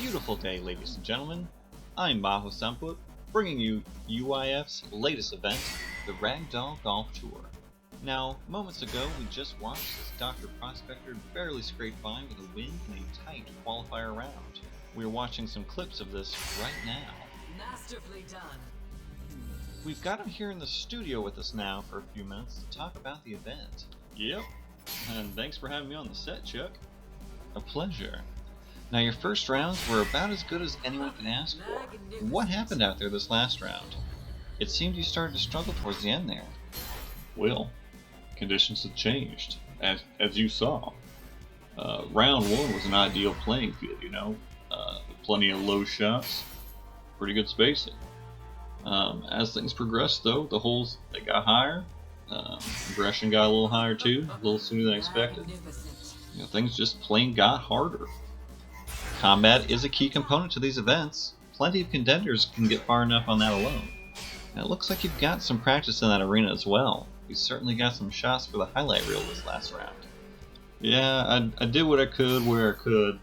beautiful day, ladies and gentlemen. I'm Maho Samput, bringing you UYF's latest event, the RagDoll Golf Tour. Now, moments ago, we just watched as Dr. Prospector barely scraped by with a win in a tight qualifier round. We're watching some clips of this right now. Masterfully done. We've got him here in the studio with us now for a few minutes to talk about the event. Yep, and thanks for having me on the set, Chuck. A pleasure. Now, your first rounds were about as good as anyone can ask for. What happened out there this last round? It seemed you started to struggle towards the end there. Well, conditions had changed, as you saw. Round one was an ideal playing field, plenty of low shots, pretty good spacing. As things progressed, though, the holes they got higher. Aggression got a little higher too, a little sooner than expected. Things just plain got harder. Combat is a key component to these events. Plenty of contenders can get far enough on that alone. Now, it looks like you've got some practice in that arena as well. You certainly got some shots for the highlight reel this last round. Yeah, I did what I could where I could.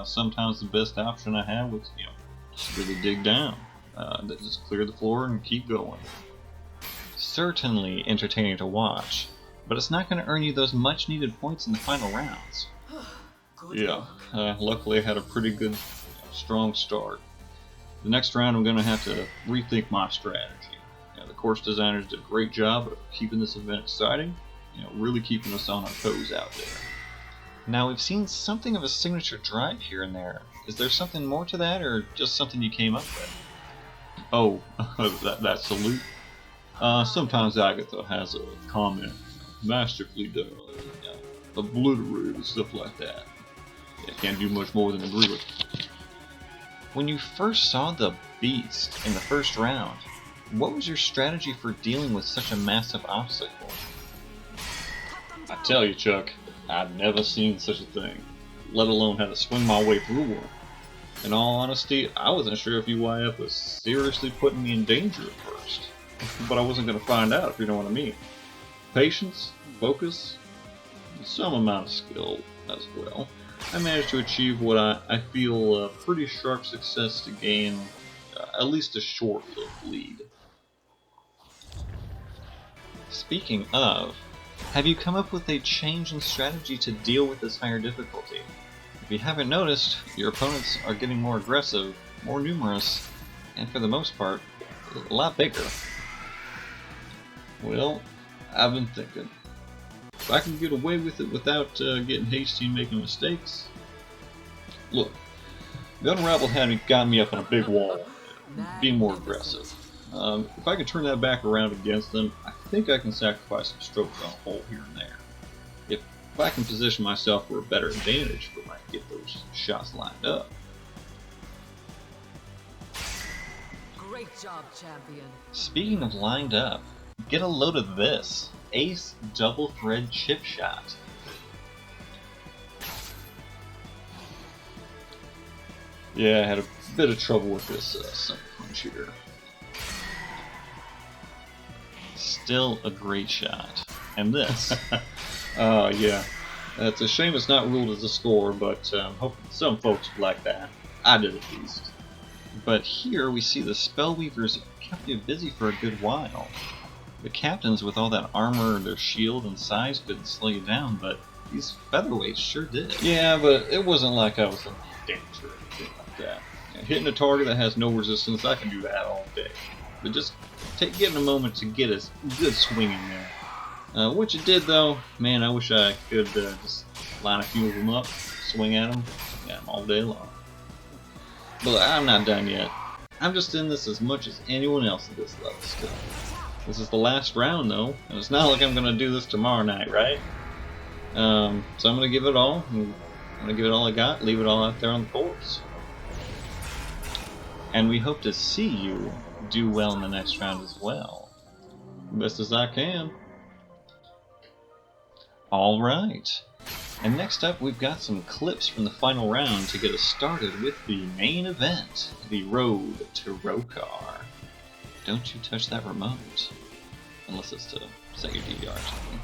Sometimes the best option I had was, just really dig down. Just clear the floor and keep going. Certainly entertaining to watch, but it's not going to earn you those much needed points in the final rounds. Yeah, luckily I had a pretty good, strong start. The next round I'm going to have to rethink my strategy. The course designers did a great job of keeping this event exciting, really keeping us on our toes out there. Now, we've seen something of a signature drive here and there. Is there something more to that, or just something you came up with? Oh, that salute? Sometimes Agatha has a comment, masterfully done, obliterated, stuff like that. Can't do much more than agree with it. When you first saw the beast in the first round, what was your strategy for dealing with such a massive obstacle? I tell you, Chuck, I've never seen such a thing, let alone how to swing my way through one. In all honesty, I wasn't sure if UYF was seriously putting me in danger at first, but I wasn't going to find out, if you know what I mean. Patience, focus, some amount of skill as well. I managed to achieve what I feel a pretty sharp success to gain at least a short-lived lead. Speaking of, have you come up with a change in strategy to deal with this higher difficulty? If you haven't noticed, your opponents are getting more aggressive, more numerous, and for the most part, a lot bigger. Well, I've been thinking. If I can get away with it without getting hasty and making mistakes. Look, the Unraveled had got me up on a big wall, being more aggressive. If I can turn that back around against them, I think I can sacrifice some strokes on a hole here and there. If I can position myself for a better advantage when I get those shots lined up. Great job, champion. Speaking of lined up, get a load of this. Ace double thread chip shot. Yeah, I had a bit of trouble with this center punch here. Still a great shot. And this. Yeah. It's a shame it's not ruled as a score, but hopefully some folks would like that. I did at least. But here we see the Spellweavers kept you busy for a good while. The captains with all that armor, their shield, and size couldn't slow you down, but these featherweights sure did. Yeah, but it wasn't like I was in danger or anything like that. Hitting a target that has no resistance, I can do that all day. But just getting a moment to get a good swing in there. What you did though, man, I wish I could just line a few of them up, swing at them, all day long. But I'm not done yet. I'm just in this as much as anyone else at this level still. This is the last round though, and it's not like I'm going to do this tomorrow night, right? So I'm going to give it all. I'm going to give it all I got, leave it all out there on the course. And we hope to see you do well in the next round as well. Best as I can. Alright. And next up, we've got some clips from the final round to get us started with the main event, the Road to Rokar. Don't you touch that remote. Unless it's to set your DVR or something.